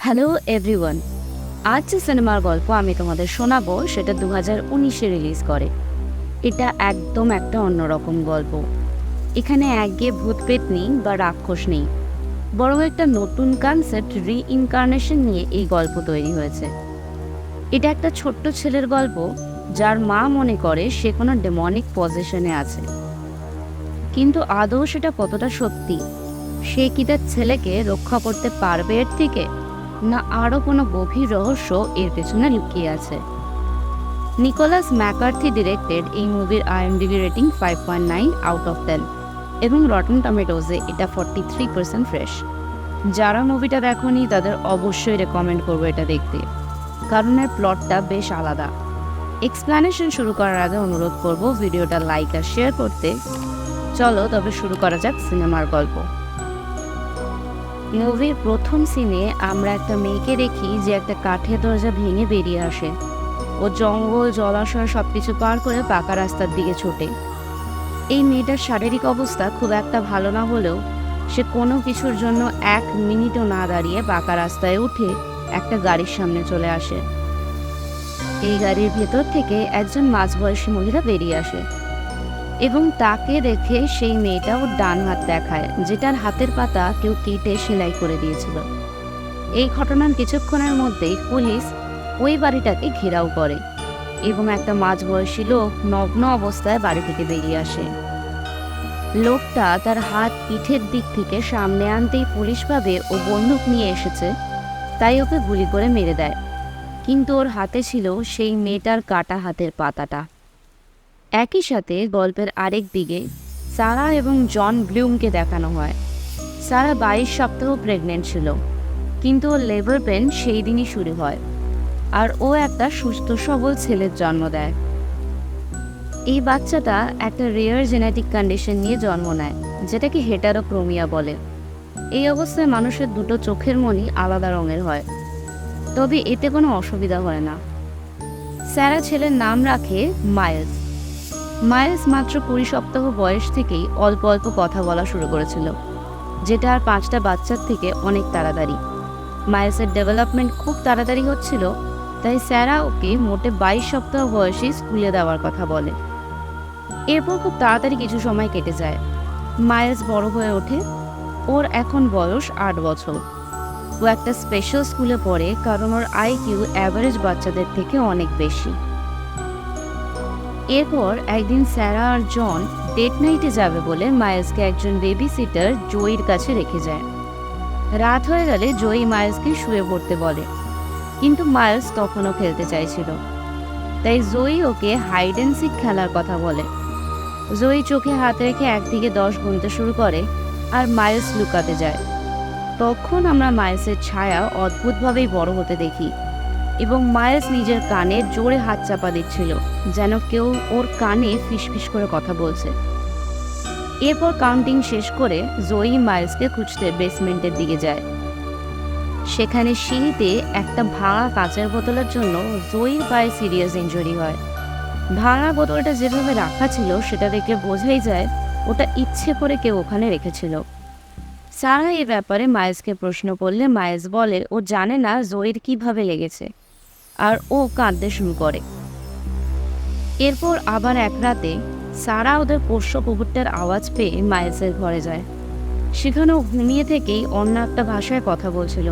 Hello everyone. আজ যে সিনেমার গল্প আমি তোমাদের শোনাবো সেটা 2019-এ রিলিজ করে। এটা একদম একটা অন্যরকম গল্প। এখানে একঘেয়ে ভূতপ্রেত নেই বা রাক্ষস নেই, বরং একটা নতুন কনসেপ্ট রিইনকার্নেশন নিয়ে এই গল্প তৈরি হয়েছে। এটা একটা ছোট্ট ছেলের গল্প যার মা মনে করে সে কোনো ডেমনিক পজিশনে আছে, কিন্তু আদৌ সেটা কতটা সত্যি? সে কি তার ছেলেকে রক্ষা করতে পারবে এর থেকে, না আরও কোনো গভীর রহস্য এর পেছনে লুকিয়ে আছে? নিকোলাস ম্যাকার্থি ডিরেক্টেড এই মুভির IMDb রেটিং 5.9 আউট অফ 10 এবং রটন টমেটোজে এটা 43% ফ্রেশ। যারা মুভিটা দেখোনি তাদের অবশ্যই রেকমেন্ড করবো এটা দেখতে, কারণ এর প্লটটা বেশ আলাদা। এক্সপ্লানেশন শুরু করার আগে অনুরোধ করব ভিডিওটা লাইক আর শেয়ার করতে। চলো তবে শুরু করা যাক সিনেমার গল্প। মুভির প্রথম সিনে আমরা একটা মেয়েকে দেখি যে একটা কাঠের দরজা ভেঙে বেরিয়ে আসে। ও জঙ্গল, জলাশয় সবকিছু পার করে পাকা রাস্তার দিকে ছোটে। এই মেয়েটার শারীরিক অবস্থা খুব একটা ভালো না হলেও সে কোনো কিছুর জন্য 1 মিনিটও না দাঁড়িয়ে পাকা রাস্তায় উঠে একটা গাড়ির সামনে চলে আসে। এই গাড়ির ভেতর থেকে একজন মাঝবয়সী মহিলা বেরিয়ে আসে এবং তাকে দেখে সেই মেয়েটা ওর ডান হাত দেখায়, যেটার হাতের পাতা কেউ কেটে সেলাই করে দিয়েছিল। এই ঘটনার কিছুক্ষণের মধ্যেই পুলিশ ওই বাড়িটাকে ঘেরাও করে এবং একটা মাঝবয়সী লোক নগ্ন অবস্থায় বাড়ি থেকে বেরিয়ে আসে। লোকটা তার হাত পিঠের দিক থেকে সামনে আনতেই পুলিশ ভাবে ও বন্দুক নিয়ে এসেছে, তাই ওকে গুলি করে মেরে দেয়। কিন্তু ওর হাতে ছিল সেই মেয়েটার কাটা হাতের পাতাটা। একই সাথে গল্পের আরেক দিকে সারা এবং জন ব্লুমকে দেখানো হয়। সারা 22 সপ্তাহ প্রেগনেন্ট ছিল, কিন্তু ওর লেবার পেন সেই দিনই শুরু হয় আর ও একটা সুস্থ সবল ছেলের জন্ম দেয়। এই বাচ্চাটা একটা রেয়ার জেনেটিক কন্ডিশন নিয়ে জন্ম নেয়, যেটাকে হেটারোক্রোমিয়া বলে। এই অবস্থায় মানুষের দুটো চোখের মণি আলাদা রঙের হয়, তবে এতে কোনো অসুবিধা হয় না। সারা ছেলের নাম রাখে মাইলস। মাইলস মাত্র 20 সপ্তাহ বয়স থেকেই অল্প অল্প কথা বলা শুরু করেছিল, যেটা আর 5টা বাচ্চার থেকে অনেক তাড়াতাড়ি। মাইলসের ডেভেলপমেন্ট খুব তাড়াতাড়ি হচ্ছিল, তাই স্যারা ওকে মোটে 22 সপ্তাহ বয়সে স্কুলে দেওয়ার কথা বলে। এরপর খুব তাড়াতাড়ি কিছু সময় কেটে যায়। মাইলস বড় হয়ে ওঠে। ওর এখন বয়স 8 বছর। ও একটা স্পেশাল স্কুলে পড়ে, কারণ ওর IQ অ্যাভারেজ বাচ্চাদের থেকে অনেক বেশি। এরপর একদিন স্যারা আর জন ডেট নাইটে যাবে বলে মাইলসকে একজন বেবি সিটার জয়ীর কাছে রেখে যায়। রাত হয়ে গেলে জয়ী মাইলসকে শুয়ে পড়তে বলে, কিন্তু মাইলস তখনও খেলতে চাইছিল। তাই জয়ী ওকে হাইড অ্যান্ড সিক খেলার কথা বলে। জয়ী চোখে হাত রেখে 1 থেকে 10 গুনতে শুরু করে আর মাইলস লুকাতে যায়। তখন আমরা মাইলসের ছায়া অদ্ভুতভাবেই বড় হতে দেখি এবং মাইলস নিজের কানে জোরে হাত চাপা দিচ্ছিল, যেন কেউ ওর কানে ফিসফিস করে কথা বলছে। এরপর কাউন্টিং শেষ করে জয়ী মাইলসকে খুঁজতে বেসমেন্টের দিকে যায়। সেখানে সিঁড়িতে একটা ভাঙা কাঁচের বোতলের জন্য জয়ীর পায়ে সিরিয়াস ইনজুরি হয়। ভাঙা বোতলটা যেভাবে রাখা ছিল সেটা দেখে বোঝাই যায় ওটা ইচ্ছে করে কেউ ওখানে রেখেছিল। সারা এই ব্যাপারে মাইলসকে প্রশ্ন করলে মাইলস বলে ও জানে না জয়ীর কিভাবে লেগেছে, আর ও কাঁদতে শুরু করে। এরপর আবার এক রাতে সারা ওদের পোষ্য কুকুরটার আওয়াজ পেয়ে মাইলসের ঘরে যায়। সেখানেও ঘুমিয়ে থেকেই অন্য একটা ভাষায় কথা বলছিল।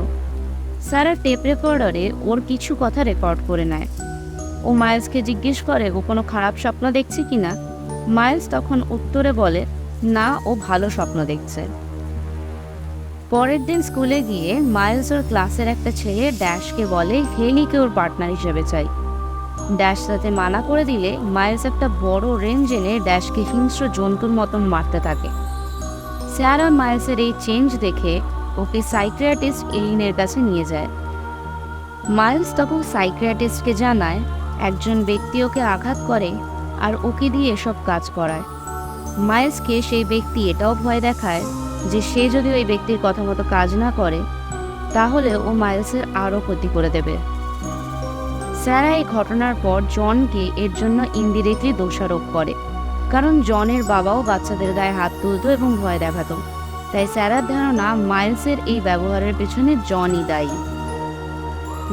সারা টেপ রেকর্ডারে ওর কিছু কথা রেকর্ড করে নেয়। ও মাইলসকে জিজ্ঞেস করে ও কোনো খারাপ স্বপ্ন দেখছে কিনা। মাইলস তখন উত্তরে বলে না, ও ভালো স্বপ্ন দেখছে। পরের দিন স্কুলে গিয়ে মাইলস ওর ক্লাসের একটা ছেলে ড্যাশকে বলে হেলিকে ওর পার্টনার হিসেবে চাই। ড্যাশ তাতে মানা করে দিলে মাইলস একটা বড় রেঞ্জ এনে ড্যাশকে হিংস্র জন্তুর মতন মারতে থাকে। স্যারা মাইলসের এই চেঞ্জ দেখে ওকে সাইকিয়াট্রিস্ট এলিনের কাছে নিয়ে যায়। মাইলস তখন সাইকিয়াট্রিস্টকে জানায় একজন ব্যক্তি ওকে আঘাত করে আর ওকে দিয়ে এসব কাজ করায়। মাইলসকে সেই ব্যক্তি এটাও ভয় দেখায় যে সে যদি ওই ব্যক্তির কথা মতো কাজ না করে তাহলে ও মাইলসের আরও ক্ষতি করে দেবে। স্যারা এই ঘটনার পর জনকে এর জন্য ইনডিরেক্টলি দোষারোপ করে, কারণ জনের বাবাও বাচ্চাদের গায়ে হাত তুলত এবং ভয় দেখাতো। তাই স্যারার ধারণা মাইলসের এই ব্যবহারের পেছনে জনই দায়ী।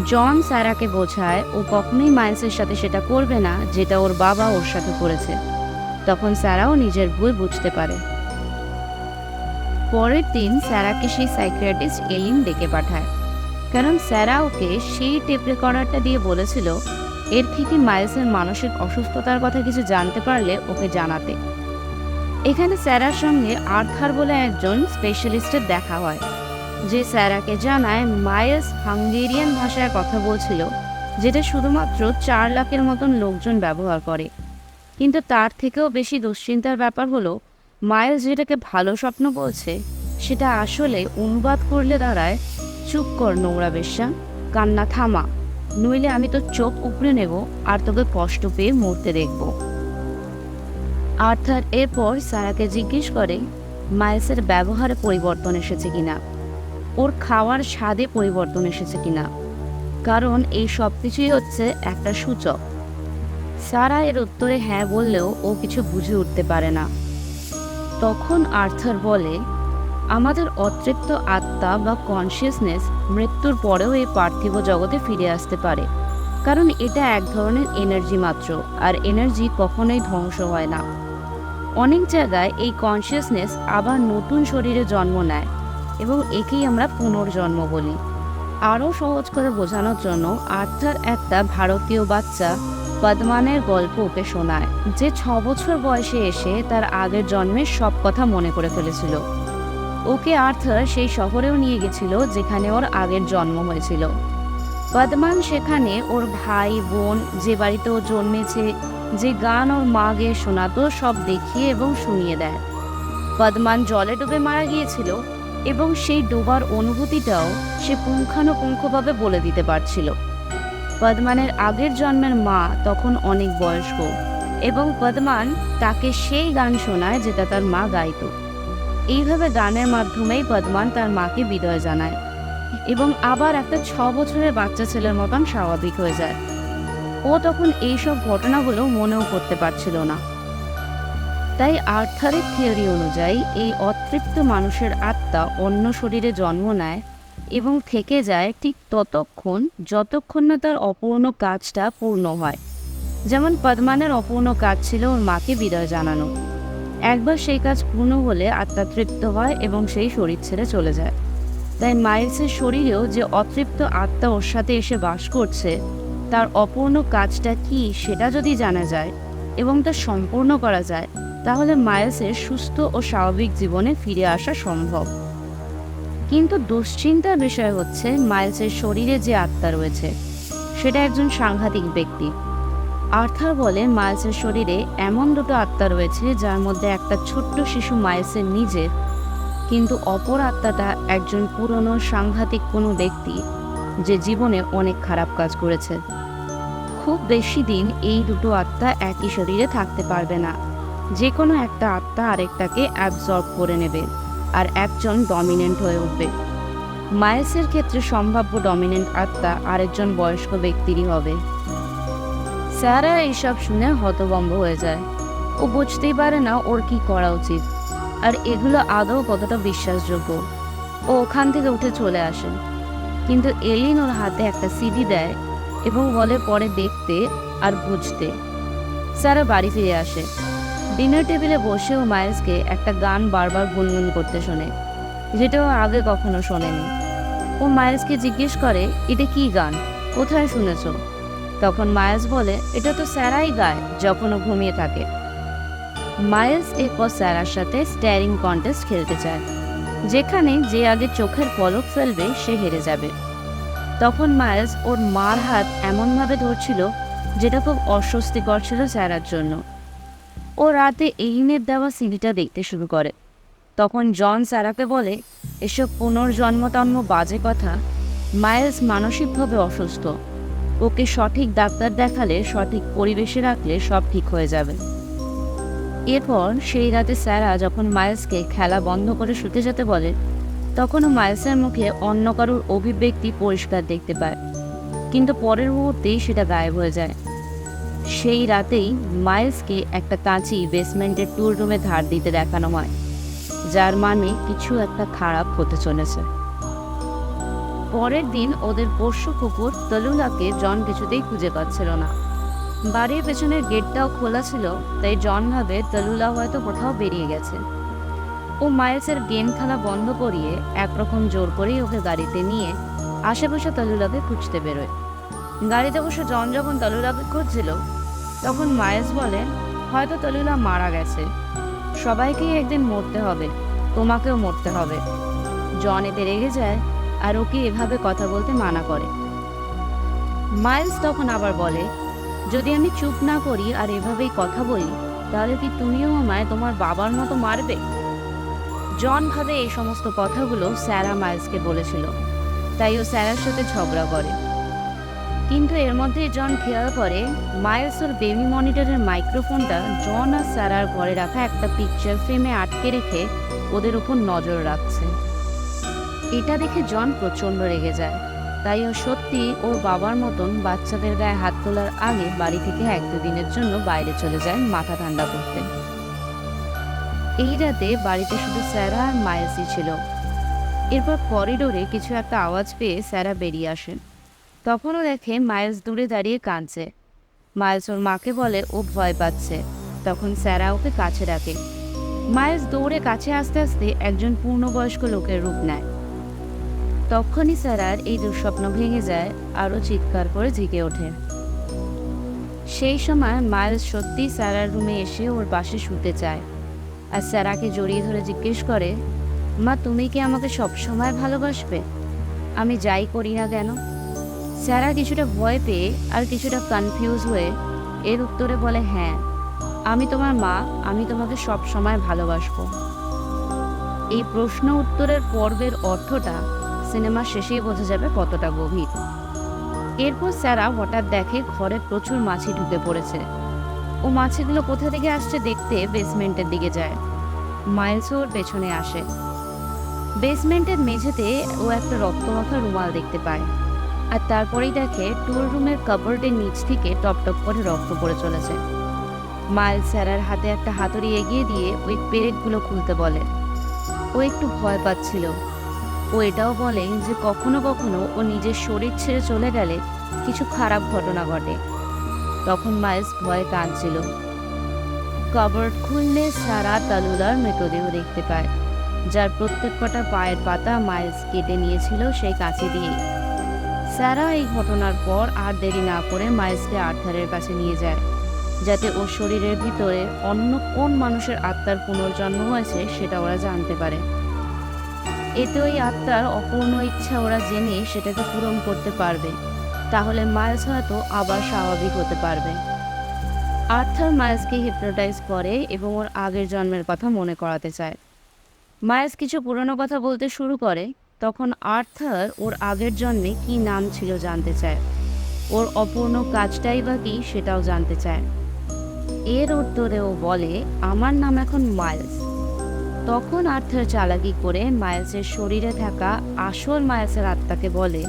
জন স্যারাকে বোঝায় ও কখনোই মাইলসের সাথে সেটা করবে না যেটা ওর বাবা ওর সাথে করেছে। তখন স্যারাও নিজের ভুল বুঝতে পারে। পরের দিন স্যারাকে সেই সাইকিয়াট্রিস্ট এলিন ডেকে পাঠায়, কারণ স্যারা ওকে সেই টেপ রেকর্ডারটা দিয়ে বলেছিল এর থেকে মাইলসের মানসিক অসুস্থতার কথা কিছু জানতে পারলে ওকে জানাতে। এখানে স্যারার সঙ্গে আর্থার বলে একজন স্পেশালিস্টের দেখা হয়, যে স্যারাকে জানায় মাইলস হাঙ্গেরিয়ান ভাষায় কথা বলছিল, যেটা শুধুমাত্র 4 লাখের মতন লোকজন ব্যবহার করে। কিন্তু তার থেকেও বেশি দুশ্চিন্তার ব্যাপার হলো, মাইলস যেটাকে ভালো স্বপ্ন বলছে সেটা আসলে অনুবাদ করলে দাঁড়ায়, চুপ কর নোংরা বেশ্যা, কান্না থামা, নইলে আমি তোর চোখ উপড়ে নেব আর তোকে কষ্ট পেয়ে মরতে দেখব। আর্থার এরপর সারাকে জিজ্ঞেস করে মাইলসের ব্যবহারে পরিবর্তন এসেছে কিনা, ওর খাওয়ার স্বাদে পরিবর্তন এসেছে কিনা, কারণ এই সব কিছুই হচ্ছে একটা সূচক। সারা এর উত্তরে হ্যাঁ বললেও ও কিছু বুঝে উঠতে পারে না। তখন আর্থার বলে, আমাদের অতৃপ্ত আত্মা বা কনসিয়াসনেস মৃত্যুর পরেও এই পার্থিব জগতে ফিরে আসতে পারে, কারণ এটা এক ধরনের এনার্জি মাত্র, আর এনার্জি কখনোই ধ্বংস হয় না। অনেক জায়গায় এই কনসিয়াসনেস আবার নতুন শরীরে জন্ম নেয় এবং একেই আমরা পুনর্জন্ম বলি। আরও সহজ করে বোঝানোর জন্য আর্থার একটা ভারতীয় বাচ্চা পদ্মানের গল্প ওকে শোনায়, যে 6 বছর বয়সে এসে তার আগের জন্মের সব কথা মনে করে ফেলেছিল। ওকে আর্থার সেই শহরেও নিয়ে গেছিল যেখানে ওর আগের জন্ম হয়েছিল। পদ্মান সেখানে ওর ভাই বোন, যে বাড়িতে ও জন্মেছে, যে গান ওর মা গেয়ে শোনাতো, সব দেখিয়ে এবং শুনিয়ে দেয়। পদ্মান জলে ডুবে মারা গিয়েছিল এবং সেই ডোবার অনুভূতিটাও সে পুঙ্খানুপুঙ্খভাবে বলে দিতে পারছিল। পদ্মানের আগের জন্মের মা তখন অনেক বয়স্ক এবং পদ্মান তাকে সেই গান শোনায় যেটা তার মা গাইত। এইভাবে গানের মাধ্যমেই পদ্মান তার মাকে বিদায় জানায় এবং আবার একটা 6 বছরের বাচ্চা ছেলের মতন স্বাভাবিক হয়ে যায়। ও তখন এইসব ঘটনাগুলো মনেও করতে পারছিল না। তাই আর্থারের থিওরি অনুযায়ী এই অতৃপ্ত মানুষের আত্মা অন্য শরীরে জন্ম নেয় এবং থেকে যায় ঠিক ততক্ষণ যতক্ষণ না তার অপূর্ণ কাজটা পূর্ণ হয়। যেমন পদ্মানের অপূর্ণ কাজ ছিল ওর মাকে বিদায় জানানো। একবার সেই কাজ পূর্ণ হলে আত্মা তৃপ্ত হয় এবং সেই শরীর ছেড়ে চলে যায়। তাই মাইলসের শরীরেও যে অতৃপ্ত আত্মা ওর সাথে এসে বাস করছে, তার অপূর্ণ কাজটা কি সেটা যদি জানা যায় এবং তা সম্পূর্ণ করা যায়, তাহলে মাইলসের সুস্থ ও স্বাভাবিক জীবনে ফিরে আসা সম্ভব। কিন্তু দুশ্চিন্তার বিষয় হচ্ছে, মাইলসের শরীরে যে আত্মা রয়েছে সেটা একজন সাংঘাতিক ব্যক্তি। আর্থার বলে মাইলসের শরীরে এমন দুটো আত্মা রয়েছে, যার মধ্যে একটা ছোট্ট শিশু মাইলসের নিজের, কিন্তু অপর আত্মাটা একজন পুরনো সাংঘাতিক কোনো ব্যক্তি যে জীবনে অনেক খারাপ কাজ করেছে। খুব বেশি দিন এই দুটো আত্মা একই শরীরে থাকতে পারবে না। যে কোনো একটা আত্মা আরেকটাকে অ্যাবজর্ব করে নেবে আর একজন ডমিনেন্ট হয়ে উঠবে। মাইলসের ক্ষেত্রে সম্ভাব্য ডমিনেন্ট আত্মা আরেকজন বয়স্ক ব্যক্তিরই হবে। স্যারা এইসব শুনে হতভম্ব হয়ে যায়। ও বুঝতেই পারে না ওর কি করা উচিত, আর এগুলো আদৌ কতটা বিশ্বাসযোগ্য। ও ওখান থেকে উঠে চলে আসে, কিন্তু এলিন ওর হাতে একটা সিডি দেয় এবং বলে পরে দেখতে আর বুঝতে। স্যারা বাড়ি ফিরে আসে। ডিনার টেবিলে বসে ও মাইলসকে একটা গান বারবার গুনগুন করতে শোনে, যেটা ও আগে কখনো শোনেনি। ও মাইলসকে জিজ্ঞেস করে, এটা কি গান, কোথায় শুনেছ? তখন মাইলস বলে, এটা তো স্যারাই গায় যখন ও ঘুমিয়ে থাকে। মাইলস এরপর স্যারার সাথে স্ট্যারিং কন্টেস্ট খেলতে চায়, যেখানে যে আগে চোখের পলক ফেলবে সে হেরে যাবে। তখন মাইলস ওর মার হাত এমনভাবে ধরছিল যেটা খুব অস্বস্তিকর ছিল স্যারার জন্য। ও রাতে এলিনের দেওয়া সিডিটা দেখতে শুরু করে। তখন জন স্যারাকে বলে, এসব পুনর্জন্মতন্ম বাজে কথা। মাইলস মানসিকভাবে অসুস্থ, ওকে সঠিক ডাক্তার দেখালে, সঠিক পরিবেশে রাখলে সব ঠিক হয়ে যাবে। এরপর সেই রাতে স্যারা যখন মাইলসকে খেলা বন্ধ করে শুতে যেতে বলে, তখনও মাইলসের মুখে অন্য কারোর অভিব্যক্তি পরিষ্কার দেখতে পায়, কিন্তু পরের মুহূর্তেই সেটা গায়েব হয়ে যায়। সেই রাতেই মাইলসকে একটা কাঁচি বেসমেন্টের টুল রুমে ধার দিতে দেখানো হয়, যার মানে কিছু একটা খারাপ হতে চলেছে। পরের দিন ওদের পোষ্য কুকুর তলুলাকে জন কিছুতেই খুঁজে পাচ্ছিল না। বাড়ির পেছনের গেটটাও খোলা ছিল, তাই জন ভাবে তলুলা হয়তো কোথাও বেরিয়ে গেছে। ও মাইলসের গেম খেলা বন্ধ করিয়ে একরকম জোর করেই ওকে গাড়িতে নিয়ে আশেপাশে তলুলাকে খুঁজতে বেরোয়। গাড়িতে বসে জন যখন তলুলাকে খুঁজছিল, তখন মাইলস বলে, হয়তো তলুলা মারা গেছে, সবাইকেই একদিন মরতে হবে, তোমাকেও মরতে হবে। জন এতে রেগে যায় আর ওকে এভাবে কথা বলতে মানা করে। মাইলস তখন আবার বলে, যদি আমি চুপ না করি আর এভাবেই কথা বলি, তাহলে কি তুমিও আমায় তোমার বাবার মতো মারবে? জন ভাবে এই সমস্ত কথাগুলো স্যারা মাইলসকে বলেছিল, তাই ও স্যারার সাথে ঝগড়া করে। কিন্তু এর মধ্যে জন খেয়াল করে মাইলস ওর বেবি মনিটরের মাইক্রোফোনটা জন আর স্যারার ঘরে রাখা একটা পিকচার ফ্রেমে আটকে রেখে ওদের উপর নজর রাখছে। এটা দেখে জন প্রচণ্ড রেগে যায়, তাই ও সত্যি ওর বাবার মতন বাচ্চাদের গায়ে হাত তোলার আগে বাড়ি থেকে 1-2 দিনের জন্য বাইরে চলে যায় মাথা ঠান্ডা করতে। এই রাতে বাড়িতে শুধু স্যারা আর মাইলসই ছিল। এরপর করিডোরে কিছু একটা আওয়াজ পেয়ে স্যারা বেরিয়ে আসেন। তখনও দেখে মাইলস দূরে দাঁড়িয়ে কাঁদছে। মাইলস ওর মাকে বলে ও ভয় পাচ্ছে। তখন স্যারা ওকে কাছে রাখে। মাইলস দৌড়ে কাছে আসতে আসতে একজন পূর্ণবয়স্ক লোকের রূপ নেয়। তখনই স্যারার এই দুঃস্বপ্ন ভেঙে যায় আর ও চিৎকার করে ঝিকে ওঠে। সেই সময় মাইলস সত্যি স্যারার রুমে এসে ওর পাশে শুতে চায় আর স্যারাকে জড়িয়ে ধরে জিজ্ঞেস করে, মা তুমি কি আমাকে সবসময় ভালোবাসবে, আমি যাই করি না কেন? স্যারা কিছুটা ভয় পেয়ে আর কিছুটা কনফিউজ হয়ে এর উত্তরে বলে, হ্যাঁ আমি তোমার মা, আমি তোমাকে সব সময় ভালোবাসবো। এই প্রশ্ন উত্তরের পর্বের অর্থটা সিনেমা শেষেই বোঝা যাবে কতটা গভীর। এরপর স্যারা হঠাৎ দেখে ঘরে প্রচুর মাছি ঢুকে পড়েছে। ও মাছিগুলো কোথা থেকে আসছে দেখতে বেসমেন্টের দিকে যায়। মাইলস ওর পেছনে আসে। বেসমেন্টের মেঝেতে ও একটা রক্তমাখা রুমাল দেখতে পায় আর তারপরেই দেখে টুল রুমের কাপড়ের নিচ থেকে টপ টপ করে রক্ত পড়ে চলেছে। মাইলস স্যারার হাতে একটা হাতুড়ি এগিয়ে দিয়ে ওই পেরেকগুলো খুলতে বলে। ও একটু ভয় পাচ্ছিল। ও এটাও বলে যে কখনো কখনো ও নিজের শরীর ছেড়ে চলে গেলে কিছু খারাপ ঘটনা ঘটে। তখন মাইলস ভয়ে কাঁদছিল। কাপড় খুললে স্যারা তালুলার মৃতদেহ দেখতে পায়, যার প্রত্যেক কটা পায়ের পাতা মাইলস কেটে নিয়েছিল সেই কাঁচি দিয়ে। স্যারা এই ঘটনার পর আর দেরি না করে মাইলসকে আর্থারের কাছে নিয়ে যায়, যাতে ওর শরীরের ভিতরে অন্য কোন মানুষের আত্মার পুনর্জন্ম হয়েছে সেটা ওরা জানতে পারে। এতে ওই আত্মার অপূর্ণ ইচ্ছা ওরা জেনে সেটাকে পূরণ করতে পারবে, তাহলে মাইলস হয়তো আবার স্বাভাবিক হতে পারবে। আর্থার মাইলসকে হিপনোটাইজ করে এবং ওর আগের জন্মের কথা মনে করাতে চায়। মাইলস কিছু পুরনো কথা বলতে শুরু করে, তখন আর্থার ওর আগের জন্মে কি নাম ছিল জানতে চায়, ওর অপূর্ণ কাজটাই বা কি সেটাও জানতে চায়। এর উত্তরে ও বলে, আমার নাম এখন মাইলস। তখন আর্থার চালাকি করে মাইলসের শরীরে থাকা আসল মাইলসের আত্মাকে বলে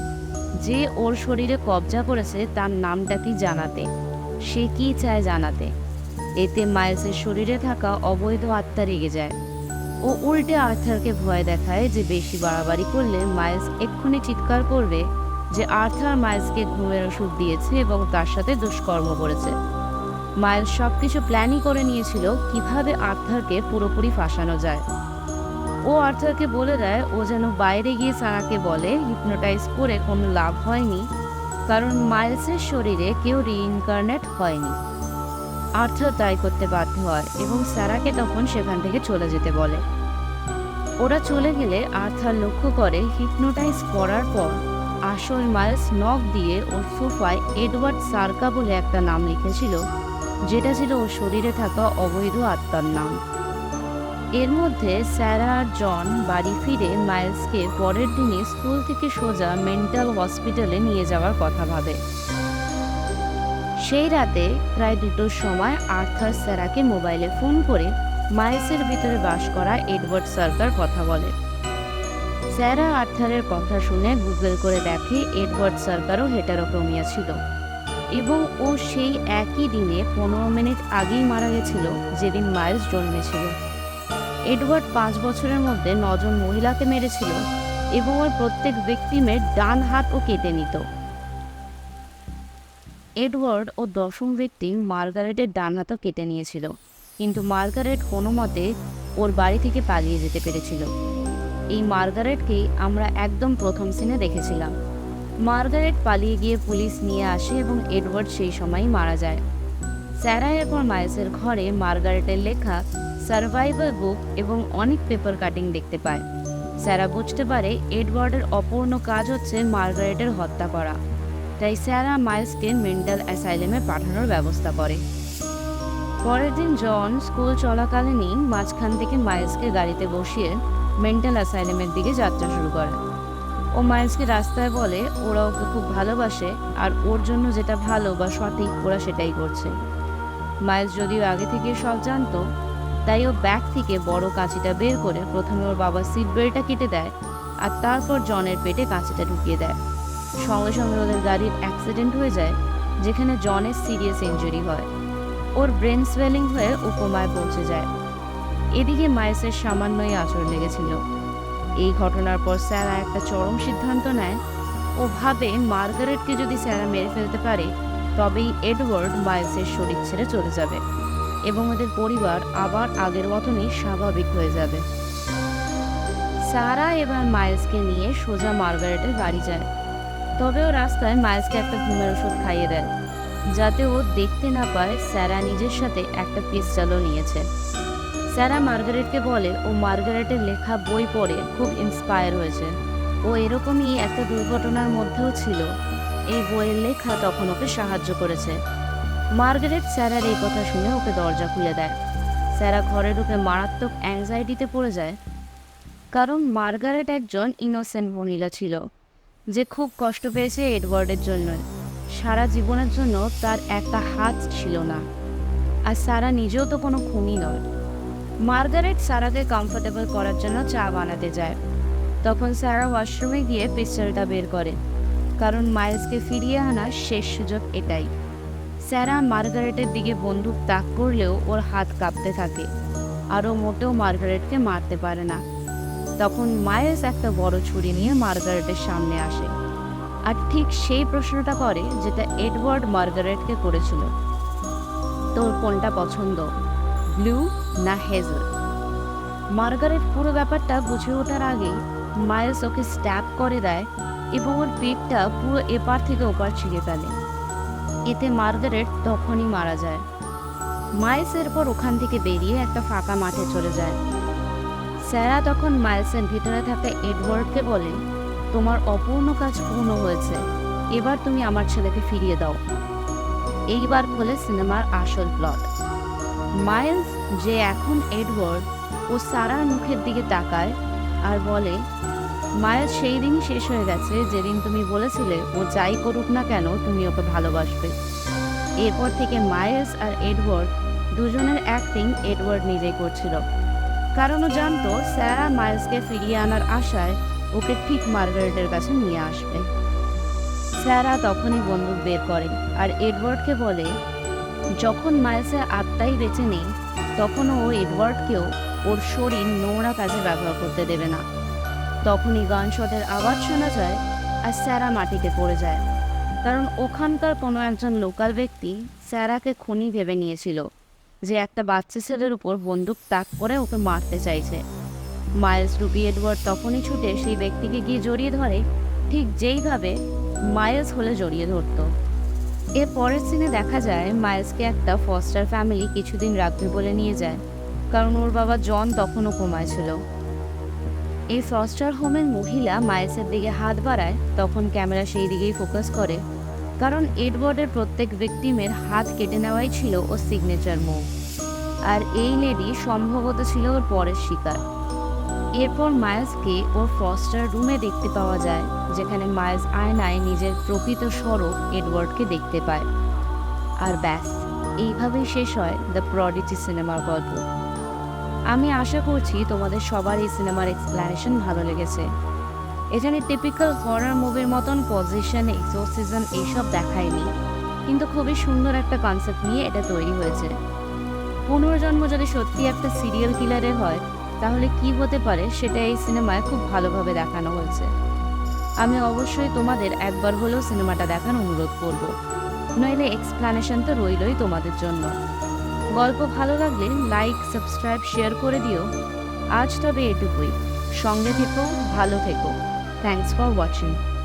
যে ওর শরীরে কবজা করেছে তার নামটা কি জানাতে, সে কি চায় জানাতে। এতে মাইলসের শরীরে থাকা অবৈধ আত্মা রেগে যায়। ও উল্টে আর্থারকে ভয় দেখায় যে বেশি বাড়াবাড়ি করলে মাইলস এক্ষুনি চিৎকার করবে যে আর্থার মাইলসকে ঘুমের ওষুধ দিয়েছে এবং তার সাথে দুষ্কর্ম করেছে। মাইলস সবকিছু প্ল্যানই করে নিয়েছিল কিভাবে আর্থারকে পুরোপুরি ফাঁসানো যায়। ও আর্থারকে বলে দেয় ও যেন বাইরে গিয়ে সারাকে বলে হিপনোটাইজ করে কোনো লাভ হয়নি, কারণ মাইলসের শরীরে কেউ রিইনকার্নেট হয়নি। আর্থার তাই করতে বাধ্য হয় এবং সারাকে তখন সেখান থেকে চলে যেতে বলে। ওরা চলে গেলে আর্থার লক্ষ্য করে হিপনোটাইজ করার পর আসল মাইলস নখ দিয়ে ওর সোফায় এডওয়ার্ড সার্কা বলে একটা নাম লিখেছিল, যেটা ছিল ওর শরীরে থাকা অবৈধ আত্মার নাম। এর মধ্যে স্যারা আর জন বাড়ি ফিরে মাইলসকে পরের দিনে স্কুল থেকে সোজা মেন্টাল হসপিটালে নিয়ে যাওয়ার কথা ভাবে। সেই রাতে প্রায় 2টোর সময় আর্থার স্যারাকে মোবাইলে ফোন করে মাইলসের ভিতরে বাস করা এডওয়ার্ড সার্কার কথা বলে। স্যারা আর্থারের কথা শুনে গুগল করে দেখে এডওয়ার্ড সার্কারও হেটারোক্রোমিয়া ছিল এবং ও সেই একই দিনে 15 মিনিট আগেই মারা গেছিল যেদিন মাইলস জন্মেছিল। এডওয়ার্ড 5 বছরের মধ্যে 9 জন মহিলাকে মেরেছিল এবং ওর প্রত্যেক ভিকটিমের ডান হাতও কেটে নিত। এডওয়ার্ড ও দশম ভিকটিম মার্গারেটের ডান হাতও কেটে নিয়েছিল, কিন্তু মার্গারেট কোনো মতে ওর বাড়ি থেকে পালিয়ে যেতে পেরেছিল। এই মার্গারেটকেই আমরা একদম প্রথম সিনে দেখেছিলাম। মার্গারেট পালিয়ে গিয়ে পুলিশ নিয়ে আসে এবং এডওয়ার্ড সেই সময়ই মারা যায়। স্যারা এরপর মাইলসের ঘরে মার্গারেটের লেখা সার্ভাইভাল বুক এবং অনেক পেপার কাটিং দেখতে পায়। স্যারা বুঝতে পারে এডওয়ার্ডের অপূর্ণ কাজ হচ্ছে মার্গারেটের হত্যা করা, তাই স্যারা মাইলসকে মেন্টাল অ্যাসাইলেমে পাঠানোর ব্যবস্থা করে। পরের দিন জন স্কুল চলাকালীনই মাঝখান থেকে মাইলসকে গাড়িতে বসিয়ে মেন্টাল অ্যাসাইলেমের দিকে যাত্রা শুরু করে। ও মাইলসকে রাস্তায় বলে ওরা ওকে খুব ভালোবাসে আর ওর জন্য যেটা ভালো বা সঠিক ওরা সেটাই করছে। মাইলস যদিও আগে থেকে সব জানতো, তাই ও ব্যাগ থেকে বড় কাঁচিটা বের করে প্রথমে ওর বাবার সিট বেল্টটা কেটে দেয় আর তারপর জনের পেটে কাঁচিটা ঢুকিয়ে দেয়। সঙ্গে সঙ্গে ওদের গাড়ির অ্যাক্সিডেন্ট হয়ে যায়, যেখানে জনের সিরিয়াস ইনজুরি হয়। ওর ব্রেন সোয়েলিং হয়ে ও কোমায় পৌঁছে যায়। এদিকে মাইলসের সামান্যই আঁচড় লেগেছিল। এই ঘটনার পর স্যারা একটা চরম সিদ্ধান্ত নেয়। ও ভাবে মার্গারেটকে যদি স্যারা মেরে ফেলতে পারে তবেই এডওয়ার্ড মাইলসের শরীর ছেড়ে চলে যাবে এবং ওদের পরিবার আবার আগের মতনই স্বাভাবিক হয়ে যাবে। সারা এবার মাইলসকে নিয়ে সোজা মার্গারেটের বাড়ি যায়। তবে ও রাস্তায় মাইলসকে একটা ঘুমের ওষুধ খাইয়ে দেয়, যাতে ও দেখতে না পায় স্যারা নিজের সাথে একটা পিস্তলও নিয়েছে। স্যারা মার্গারেটকে বলে ও মার্গারেটের লেখা বই পড়ে খুব ইন্সপায়ার হয়েছে। ও এরকমই একটা দুর্ঘটনার মধ্যেও ছিল। এই বইয়ের লেখা তখন ওকে সাহায্য করেছে। মার্গারেট স্যারার এই কথা শুনে ওকে দরজা খুলে দেয়। স্যারা ঘরে ঢুকে মারাত্মক অ্যাংজাইটিতে পড়ে যায়, কারণ মার্গারেট একজন ইনোসেন্ট মহিলা ছিল যে খুব কষ্ট পেয়েছে এডওয়ার্ডের জন্য। সারা জীবনের জন্য তার একটা হাত ছিল না, আর সারা নিজেও তো কোনো খুনি নয়। মার্গারেট সারাকে কমফোর্টেবল করার জন্য চা বানাতে যায়। তখন সারা ওয়াশরুমে গিয়ে পিস্তলটা বের করে, কারণ মাইলসকে ফিরিয়ে আনার শেষ সুযোগ এটাই। স্যারা মার্গারেটের দিকে বন্দুক তাক করলেও ওর হাত কাঁপতে থাকে, আরও মোটেও মার্গারেটকে মারতে পারে না। তখন মাইলস একটা বড় ছুরি নিয়ে মার্গারেটের সামনে আসে, আর ঠিক সেই প্রশ্নটা করে যেটা এডওয়ার্ড মার্গারেটকে করেছিল, তোর কোনটা পছন্দ, ব্লু না হেজেল? মার্গারেট পুরো ব্যাপারটা বুঝে ওঠার আগে মাইলস ওকে স্ট্যাব করে দেয় এবং ওর পেটটা পুরো এপার থেকে ওপার ছিঁড়ে ফেলে। এতে মার্গারেট তখনই মারা যায়। মাইলস এরপর ওখান থেকে বেরিয়ে একটা ফাঁকা মাঠে চলে যায়। স্যারা তখন মাইলসের ভিতরে থাকা এডওয়ার্ডকে বলে, তোমার অপূর্ণ কাজ পূর্ণ হয়েছে, এবার তুমি আমার ছেলেকে ফিরিয়ে দাও। এইবার খোলে সিনেমার আসল প্লট। মাইলস, যে এখন এডওয়ার্ড, ও সারার মুখের দিকে তাকায় আর বলে, মাইলস, সেই দিনই শেষ হয়ে গেছে যেদিন তুমি বলেছিলে ও যাই করুক না কেন তুমি ওকে ভালোবাসবে। এরপর থেকে মাইলস আর এডওয়ার্ড দুজনের অ্যাক্টিং এডওয়ার্ড নিজেই করছিল, কারণ ও জানতো স্যারা মাইলসকে ফিরিয়ে আনার আশায় ওকে ঠিক মার্গারেটের কাছে নিয়ে আসবে। স্যারা তখনই বন্দুক বের করে আর এডওয়ার্ডকে বলে, যখন মাইলসের আত্মাই বেঁচে নেই তখন ও এডওয়ার্ডকেও ওর শরীর নোংরা কাজে ব্যবহার করতে দেবে না। তখনই গানশটের আওয়াজ শোনা যায় আর স্যারা মাটিতে পড়ে যায়, কারণ ওখানকার কোনো একজন লোকাল ব্যক্তি স্যারাকে খুনি ভেবে নিয়েছিল, যে একটা বাচ্চা ছেলের উপর বন্দুক তাক করে ওকে মারতে চাইছে। মাইলস রুবি এডওয়ার্ড তখনই ছুটে সেই ব্যক্তিকে গিয়ে জড়িয়ে ধরে, ঠিক যেইভাবে মাইলস হলে জড়িয়ে ধরত। এর পরের সিনে দেখা যায় মাইলসকে একটা ফস্টার ফ্যামিলি কিছুদিন রাখবে বলে নিয়ে যায়, কারণ ওর বাবা জন তখনও কোমায় ছিল। এই ফস্টার হোমের মহিলা মাইলসের দিকে হাত বাড়ায়, তখন ক্যামেরা সেই দিকেই ফোকাস করে, কারণ এডওয়ার্ডের প্রত্যেক ভিকটিমের হাত কেটে নেওয়াই ছিল ওর সিগনেচার মুভ, আর এই লেডি সম্ভবত ছিল ওর পরের শিকার। এরপর মাইলসকে ওর ফস্টার রুমে দেখতে পাওয়া যায়, যেখানে মাইলস আয়নায় নিজের প্রকৃত স্বরূপ এডওয়ার্ডকে দেখতে পায়। আর ব্যাস, এইভাবেই শেষ হয় দ্য প্রডিজি সিনেমার গল্প। আমি আশা করছি তোমাদের সবার এই সিনেমার এক্সপ্লেনেশন ভালো লেগেছে। এখানে টিপিক্যাল হরর মুভির মতন পজিশন, এক্সোরসিজম এইসব দেখায়নি, কিন্তু খুবই সুন্দর একটা কনসেপ্ট নিয়ে এটা তৈরি হয়েছে। পুনর্জন্ম যদি সত্যি একটা সিরিয়াল কিলারের হয়, তাহলে কি হতে পারে সেটা এই সিনেমায় খুব ভালোভাবে দেখানো হয়েছে। আমি অবশ্যই তোমাদের একবার হলেও সিনেমাটা দেখার অনুরোধ করব। নইলে এক্সপ্লানেশন তো রইলই তোমাদের জন্য। গল্প ভালো লাগলে লাইক, সাবস্ক্রাইব, শেয়ার করে দিও। আজ তবে এটুকুই। সঙ্গে থেকো, ভালো থেকো। Thanks for watching.